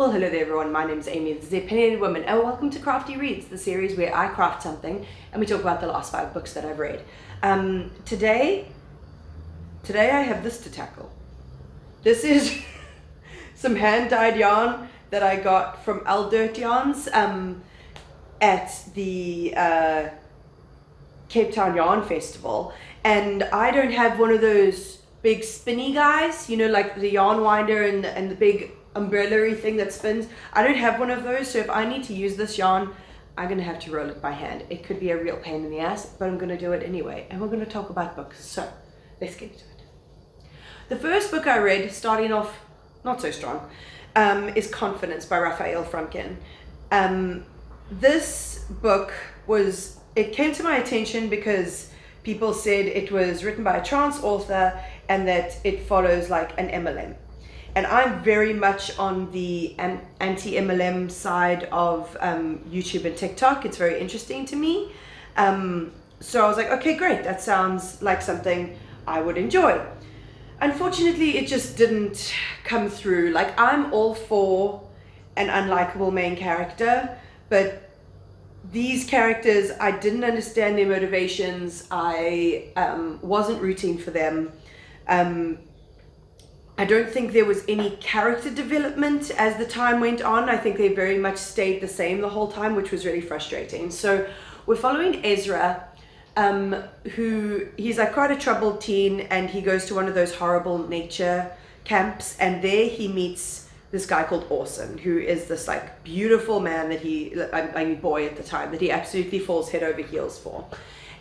Well, hello there everyone, my name is Amy, this is the Opinionated Woman, and welcome to Crafty Reads, the series where I craft something and we talk about the last 5 books that I've read. Today I have this to tackle. This is some hand-dyed yarn that I got from Aldert Yarns at the Cape Town Yarn Festival, and I don't have one of those big spinny guys, you know, like the yarn winder and the big umbrella-y thing that spins. I don't have one of those, so if I need to use this yarn, I'm gonna have to roll it by hand. It could be a real pain in the ass, but I'm gonna do it anyway, and we're gonna talk about books. So let's get into it. The first book I read, starting off not so strong, is Confidence by Rafael Frumkin. This book it came to my attention because people said it was written by a trans author and that it follows like an MLM. And I'm very much on the anti-MLM side of YouTube and TikTok. It's very interesting to me. So I was like, okay, great. That sounds like something I would enjoy. Unfortunately, it just didn't come through. Like, I'm all for an unlikable main character, but these characters, I didn't understand their motivations. I wasn't rooting for them. I don't think there was any character development as the time went on. I think they very much stayed the same the whole time, which was really frustrating. So we're following Ezra, who he's like quite a troubled teen, and he goes to one of those horrible nature camps, and there he meets this guy called Orson, who is this like beautiful man that I mean boy at the time, that he absolutely falls head over heels for.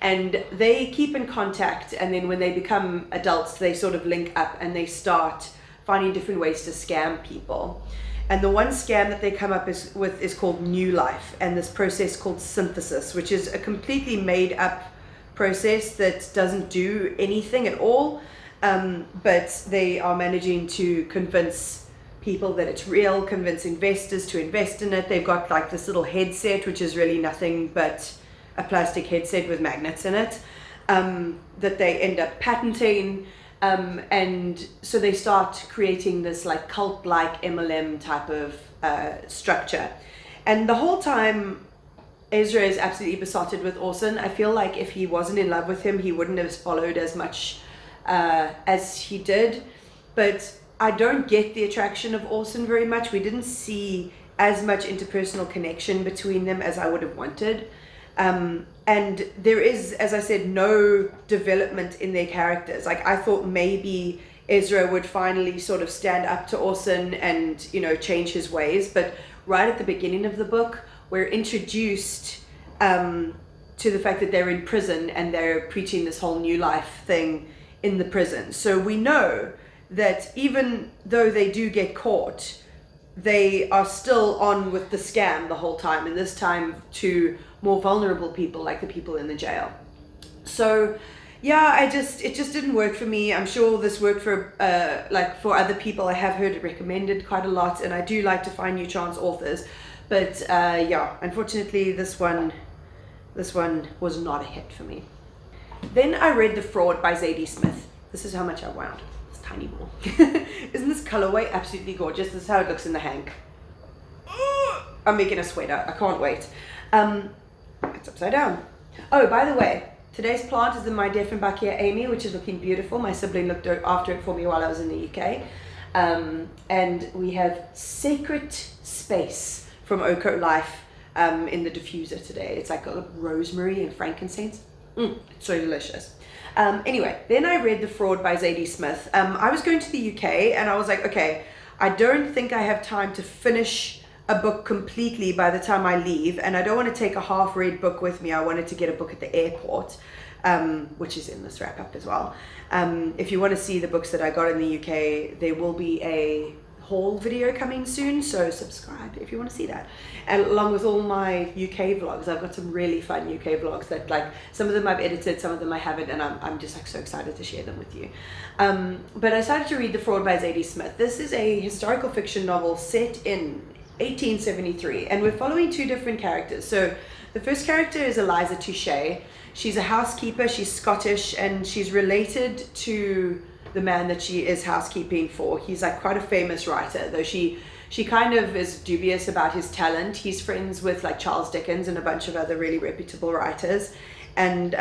And they keep in contact, and then when they become adults, they sort of link up and they start finding different ways to scam people. And the one scam that they come up with is called New Life, and this process called synthesis, which is a completely made up process that doesn't do anything at all, but they are managing to convince people that it's real, convince investors to invest in it. They've got like this little headset, which is really nothing but a plastic headset with magnets in it, that they end up patenting, and so they start creating this like cult-like MLM type of structure. And the whole time Ezra is absolutely besotted with Orson. I feel like if he wasn't in love with him, he wouldn't have followed as much as he did, but I don't get the attraction of Orson very much. We didn't see as much interpersonal connection between them as I would have wanted. And there is, as I said, no development in their characters. Like, I thought maybe Ezra would finally sort of stand up to Orson and, you know, change his ways. But right at the beginning of the book, we're introduced to the fact that they're in prison and they're preaching this whole new life thing in the prison. So we know that even though they do get caught, they are still on with the scam the whole time, and this time to more vulnerable people like the people in the jail. So yeah, it just didn't work for me. I'm sure this worked for for other people. I have heard it recommended quite a lot, and I do like to find new trans authors, but yeah, unfortunately this one was not a hit for me. Then I read The Fraud by Zadie Smith. This is how much I wound. This tiny ball. Isn't this colorway absolutely gorgeous? This is how it looks in the hank. I'm making a sweater. I can't wait. It's upside down. Oh, by the way, today's plant is in my Dieffenbachia Amy, which is looking beautiful. My sibling looked after it for me while I was in the UK. And we have Sacred Space from Oko Life in the diffuser today. It's like a rosemary and frankincense. It's so delicious. Anyway, then I read The Fraud by Zadie Smith. I was going to the UK and I was like, okay, I don't think I have time to finish a book completely by the time I leave, and I don't want to take a half-read book with me. I wanted to get a book at the airport, which is in this wrap-up as well. If you want to see the books that I got in the UK, there will be a haul video coming soon, so subscribe if you want to see that. And along with all my UK vlogs, I've got some really fun UK vlogs that, like, some of them I've edited, some of them I haven't, and I'm just like so excited to share them with you. But I decided to read The Fraud by Zadie Smith. This is a historical fiction novel set in 1873, and we're following 2 different characters. So the first character is Eliza Touche. She's a housekeeper, she's Scottish, and she's related to the man that she is housekeeping for. He's like quite a famous writer, though she She kind of is dubious about his talent. He's friends with like Charles Dickens and a bunch of other really reputable writers, and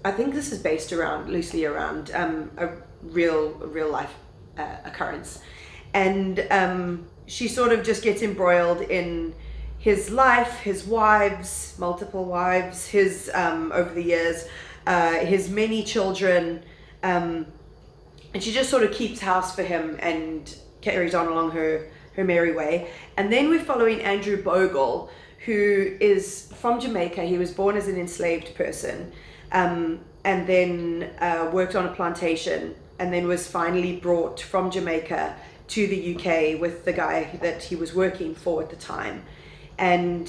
I think this is based loosely around a real life occurrence, and she sort of just gets embroiled in his life, his wives, multiple wives, his over the years, his many children, and she just sort of keeps house for him and carries on along her merry way. And then we're following Andrew Bogle, who is from Jamaica. He was born as an enslaved person, and then worked on a plantation, and then was finally brought from Jamaica to the UK with the guy that he was working for at the time. And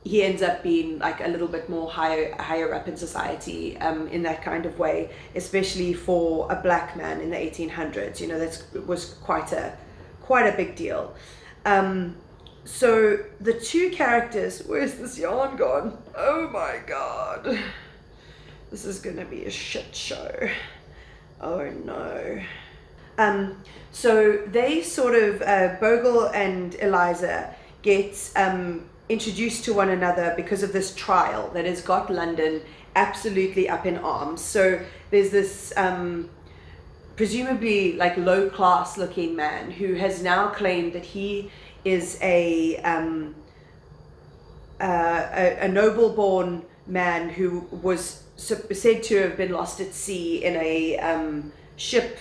he ends up being like a little bit more higher up in society in that kind of way, especially for a black man in the 1800s. You know, that was quite a big deal. So the two characters, where's this yarn gone? Oh my God. This is gonna be a shit show. Oh no. So they sort of, Bogle and Eliza get introduced to one another because of this trial that has got London absolutely up in arms. So there's this presumably like low class looking man who has now claimed that he is a noble born man who was said to have been lost at sea in a ship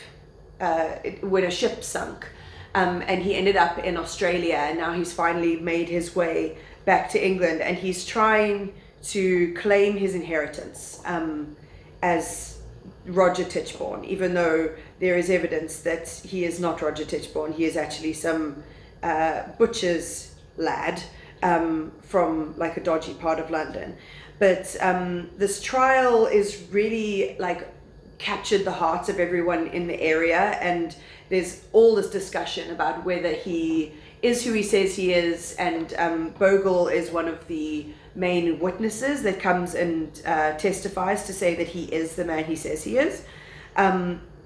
when a ship sunk, and he ended up in Australia, and now he's finally made his way back to England, and he's trying to claim his inheritance as Roger Tichborne, even though there is evidence that he is not Roger Tichborne. He is actually some butcher's lad from like a dodgy part of London. But this trial is really like captured the hearts of everyone in the area, and there's all this discussion about whether he is who he says he is, and Bogle is one of the main witnesses that comes and testifies to say that he is the man he says he is.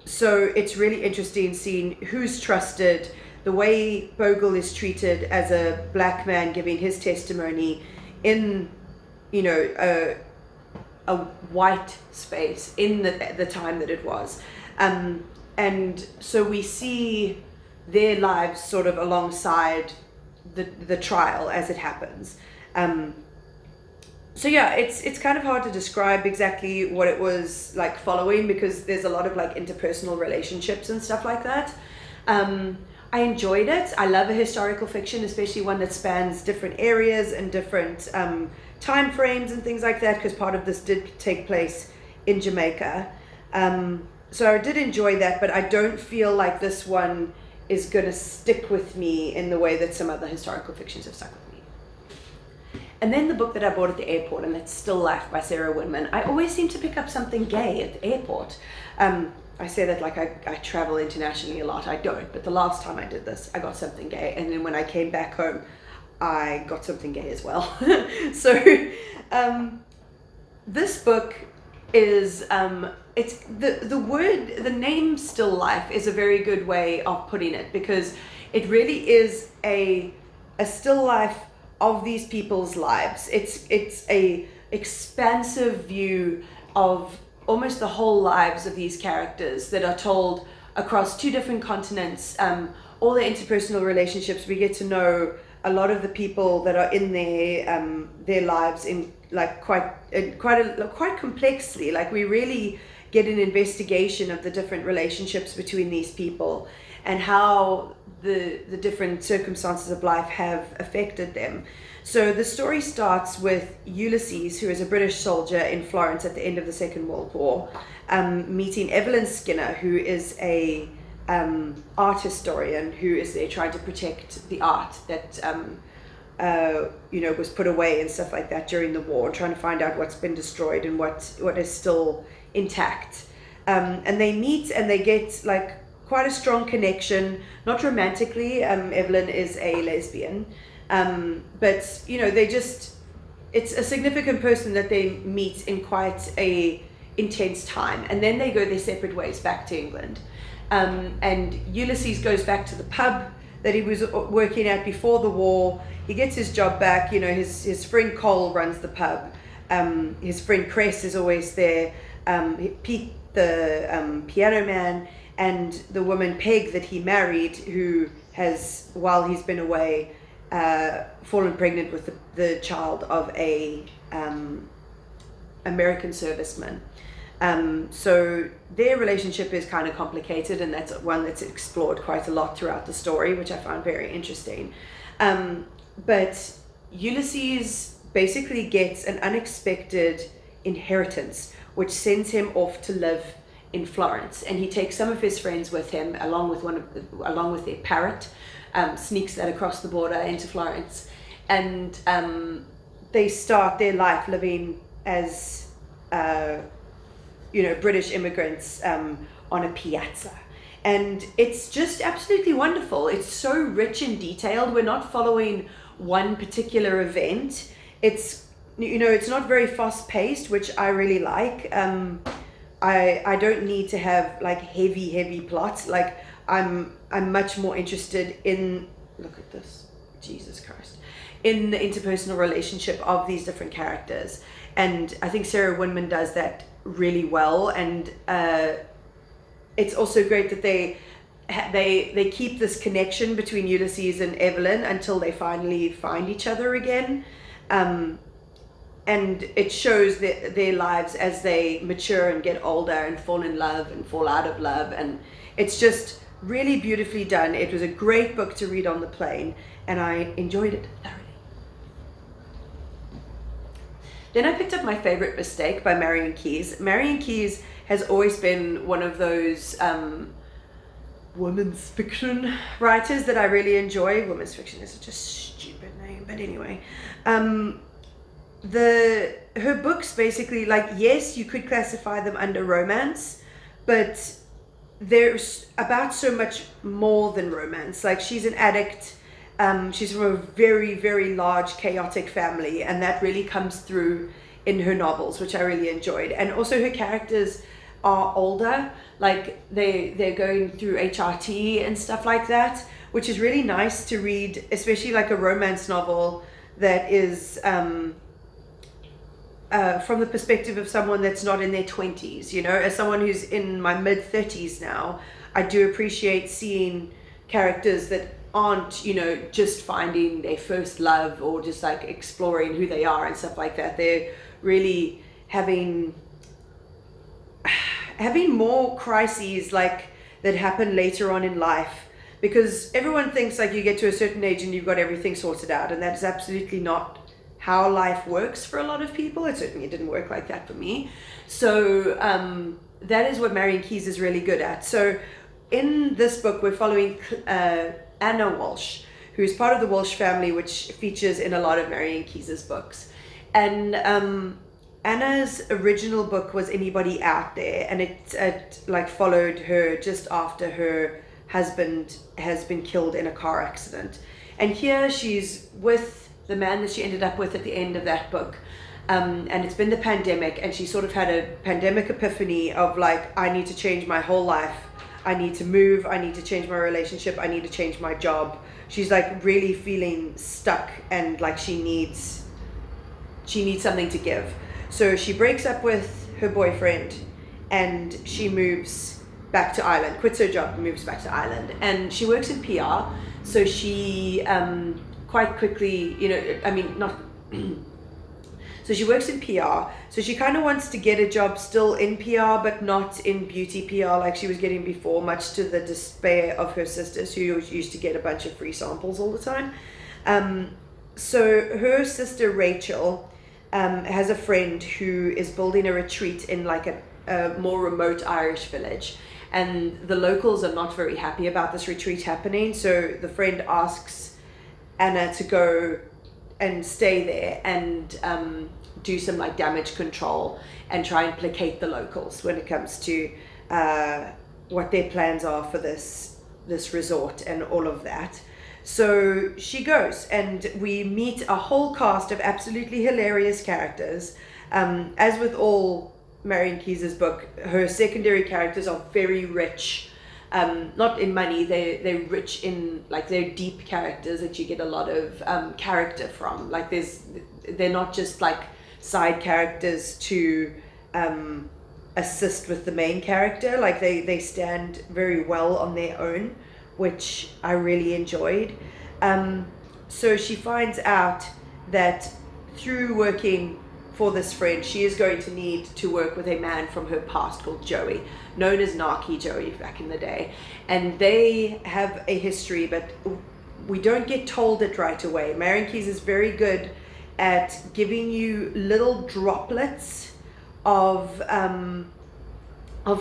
So it's really interesting seeing who's trusted, the way Bogle is treated as a black man giving his testimony in, you know, a white space in the time that it was. And so we see their lives sort of alongside the trial as it happens. So yeah, it's kind of hard to describe exactly what it was like following, because there's a lot of like interpersonal relationships and stuff like that. I enjoyed it. I love a historical fiction, especially one that spans different areas and different time frames and things like that, because part of this did take place in Jamaica. So I did enjoy that, but I don't feel like this one is going to stick with me in the way that some other historical fictions have stuck with me. And then the book that I bought at the airport, and that's Still Life by Sarah Winman. I always seem to pick up something gay at the airport. I say that like I travel internationally a lot. I don't, but the last time I did this, I got something gay, and then when I came back home, I got something gay as well. So this book is it's the name Still Life is a very good way of putting it, because it really is a still life of these people's lives. It's a expansive view of almost the whole lives of these characters that are told across two different continents, all their interpersonal relationships. We get to know a lot of the people that are in their lives in like quite complexly. Like we really get an investigation of the different relationships between these people and how the different circumstances of life have affected them. So the story starts with Ulysses, who is a British soldier in Florence at the end of the Second World War, meeting Evelyn Skinner, who is a art historian who is there trying to protect the art that was put away and stuff like that during the war, trying to find out what's been destroyed and what is still intact. And they meet and they get like quite a strong connection, not romantically. Evelyn is a lesbian, but it's a significant person that they meet in quite a intense time, and then they go their separate ways back to England. And Ulysses goes back to the pub that he was working at before the war. He gets his job back. You know, his friend Cole runs the pub. His friend Cress is always there. Pete, the piano man, and the woman Peg that he married, who has, while he's been away, fallen pregnant with the child of a American serviceman. So their relationship is kind of complicated, and that's one that's explored quite a lot throughout the story, which I found very interesting. But Ulysses basically gets an unexpected inheritance, which sends him off to live in Florence, and he takes some of his friends with him, along with their parrot. Sneaks that across the border into Florence, and they start their life living as British immigrants on a piazza, and it's just absolutely wonderful. It's so rich and detailed. We're not following one particular event. It's not very fast paced, which I really like. I don't need to have like heavy plots. Like I'm much more interested in, look at this, Jesus Christ, in the interpersonal relationship of these different characters. And I think Sarah Winman does that really well. And it's also great that they keep this connection between Ulysses and Evelyn until they finally find each other again. And it shows their lives as they mature and get older and fall in love and fall out of love. And it's just really beautifully done. It was a great book to read on the plane, and I enjoyed it thoroughly. Then I picked up My Favorite Mistake by Marian Keyes. Marian Keyes has always been one of those women's fiction writers that I really enjoy. Women's fiction is such a stupid name, but anyway. Her books basically, like, yes, you could classify them under romance, but there's about so much more than romance. Like, she's an addict. She's from a very, very large, chaotic family, and that really comes through in her novels, which I really enjoyed. And also her characters are older, like they're going through HRT and stuff like that, which is really nice to read, especially like a romance novel that is from the perspective of someone that's not in their 20s. As someone who's in my mid-30s now, I do appreciate seeing characters that aren't, just finding their first love or just like exploring who they are and stuff like that. They're really having more crises like that happen later on in life, because everyone thinks like you get to a certain age and you've got everything sorted out, and that's absolutely not how life works for a lot of people. It certainly didn't work like that for me. So that is what Marian Keyes is really good at. So in this book, we're following Anna Walsh, who's part of the Walsh family, which features in a lot of Marian Keyes' books. And Anna's original book was Anybody Out There, and it like followed her just after her husband has been killed in a car accident. And here she's with the man that she ended up with at the end of that book. And it's been the pandemic, and she sort of had a pandemic epiphany of like, I need to change my whole life. I need to move. I need to change my relationship. I need to change my job. She's like really feeling stuck, and like she needs something to give. So she breaks up with her boyfriend, and she moves back to Ireland, quits her job and moves back to Ireland. And she works in PR. So she quite quickly, so she works in PR. So she kind of wants to get a job still in PR, but not in beauty PR like she was getting before, much to the despair of her sisters, who used to get a bunch of free samples all the time. So her sister Rachel has a friend who is building a retreat in like a more remote Irish village. And the locals are not very happy about this retreat happening. So the friend asks Anna to go and stay there and do some like damage control and try and placate the locals when it comes to what their plans are for this resort and all of that. So she goes, and we meet a whole cast of absolutely hilarious characters. As with all Marian Keyes' book, her secondary characters are very rich. not in money, they're rich in, like, they're deep characters that you get a lot of character from. Like, they're not just like side characters to assist with the main character. Like, they stand very well on their own, which I really enjoyed. So she finds out that through working for this friend, she is going to need to work with a man from her past called Joey, known as Narky Joey back in the day. And they have a history, but we don't get told it right away. Marian Keyes is very good at giving you little droplets of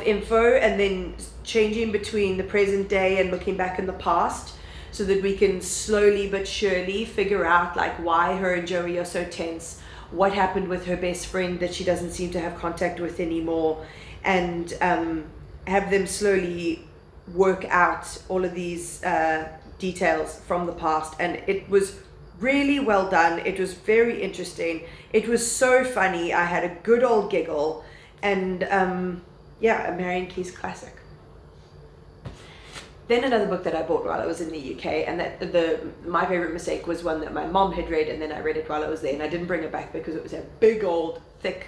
info, and then changing between the present day and looking back in the past, so that we can slowly but surely figure out, like, why her and Joey are so tense, what happened with her best friend that she doesn't seem to have contact with anymore, and have them slowly work out all of these details from the past. And it was really well done. It was very interesting. It was so funny. I had a good old giggle, and yeah, a Marian Keyes classic. Then another book that I bought while I was in the UK, and that my favorite mistake was one that my mom had read, and then I read it while I was there, and I didn't bring it back because it was a big old thick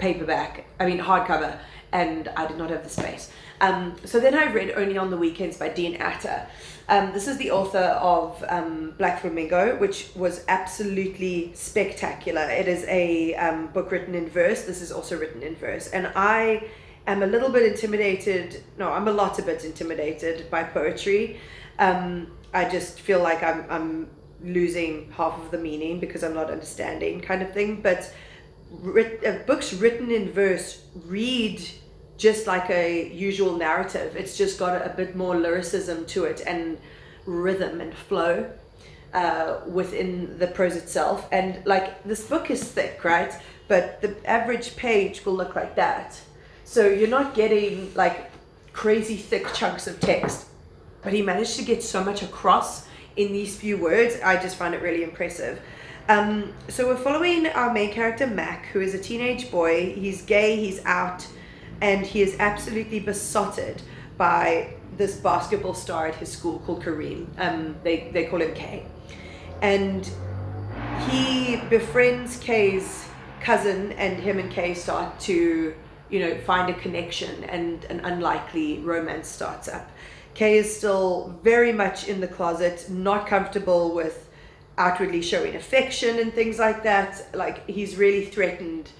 hardcover, and I did not have the space. So then I read Only on the Weekends by Dean Atta. This is the author of Black Flamingo, which was absolutely spectacular. It is a book written in verse. This is also written in verse, and I am a lot a bit intimidated by poetry. I just feel like I'm losing half of the meaning because I'm not understanding, kind of thing. But books written in verse read just like a usual narrative. It's just got a bit more lyricism to it, and rhythm and flow within the prose itself. And like, this book is thick, right? But the average page will look like that. So you're not getting like crazy thick chunks of text, but he managed to get so much across in these few words. I just find it really impressive. So we're following our main character, Mac, who is a teenage boy. He's gay, he's out, and he is absolutely besotted by this basketball star at his school called Kareem. They call him Kay. And he befriends Kay's cousin, and him and Kay start to, find a connection, and an unlikely romance starts up. Kay is still very much in the closet, not comfortable with outwardly showing affection and things like that. Like, he's really threatened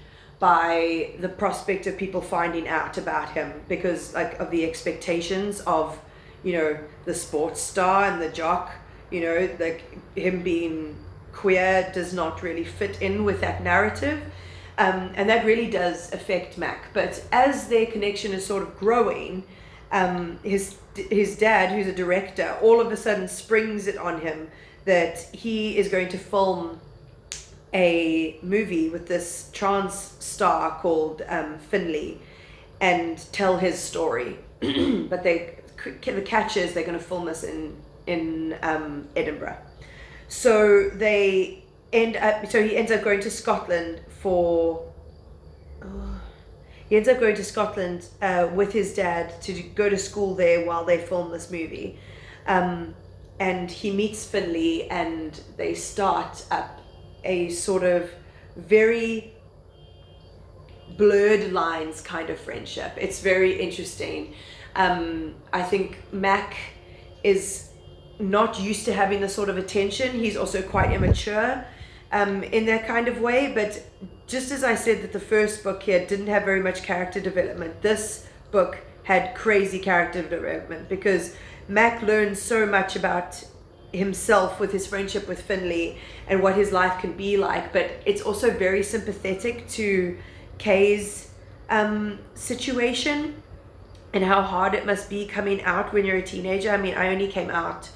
by the prospect of people finding out about him because, like, of the expectations of, the sports star and the jock. Like, him being queer does not really fit in with that narrative. And that really does affect Mac. But as their connection is sort of growing, his dad, who's a director, all of a sudden springs it on him that he is going to film a movie with this trans star called Finley and tell his story. But the catch is they're going to film this in Edinburgh. So he ends up going to Scotland with his dad to go to school there while they film this movie. And he meets Finley, and they start up a sort of very blurred lines kind of friendship. It's very interesting. I think Mac is not used to having this sort of attention. He's also quite immature in that kind of way. But just as I said that the first book here didn't have very much character development, this book had crazy character development, because Mac learns so much about himself with his friendship with Finley and what his life can be like. But it's also very sympathetic to Kay's situation and how hard it must be coming out when you're a teenager. I mean, I only came out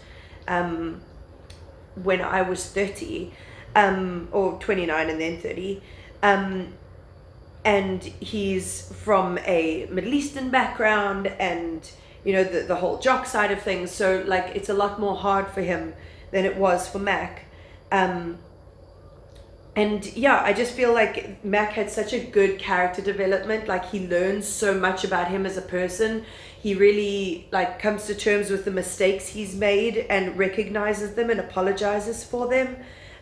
when I was 30, or 29 and then 30. And he's from a Middle Eastern background, and the whole jock side of things. So like, it's a lot more hard for him than it was for Mac. And yeah, I just feel like Mac had such a good character development. Like, he learns so much about him as a person. He really like comes to terms with the mistakes he's made and recognizes them and apologizes for them.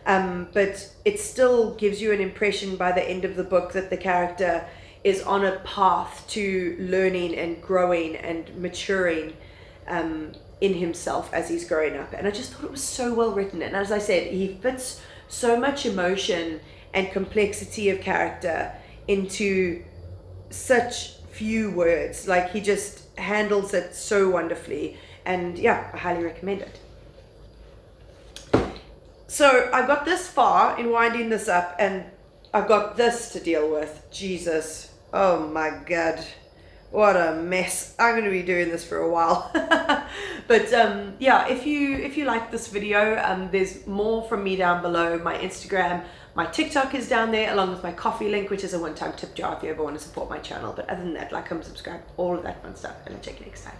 But it still gives you an impression by the end of the book that the character is on a path to learning and growing and maturing in himself as he's growing up. And I just thought it was so well written. And as I said, he fits so much emotion and complexity of character into such few words. Like, he just handles it so wonderfully. And yeah, I highly recommend it. So I got this far in winding this up, and I've got this to deal with. Jesus, oh my God, what a mess. I'm going to be doing this for a while. But yeah, if you like this video, there's more from me down below. My Instagram, my TikTok is down there, along with my Kofi link, which is a one-time tip jar if you ever want to support my channel. But other than that, like, comment, subscribe, all of that fun stuff, and I'll check you next time.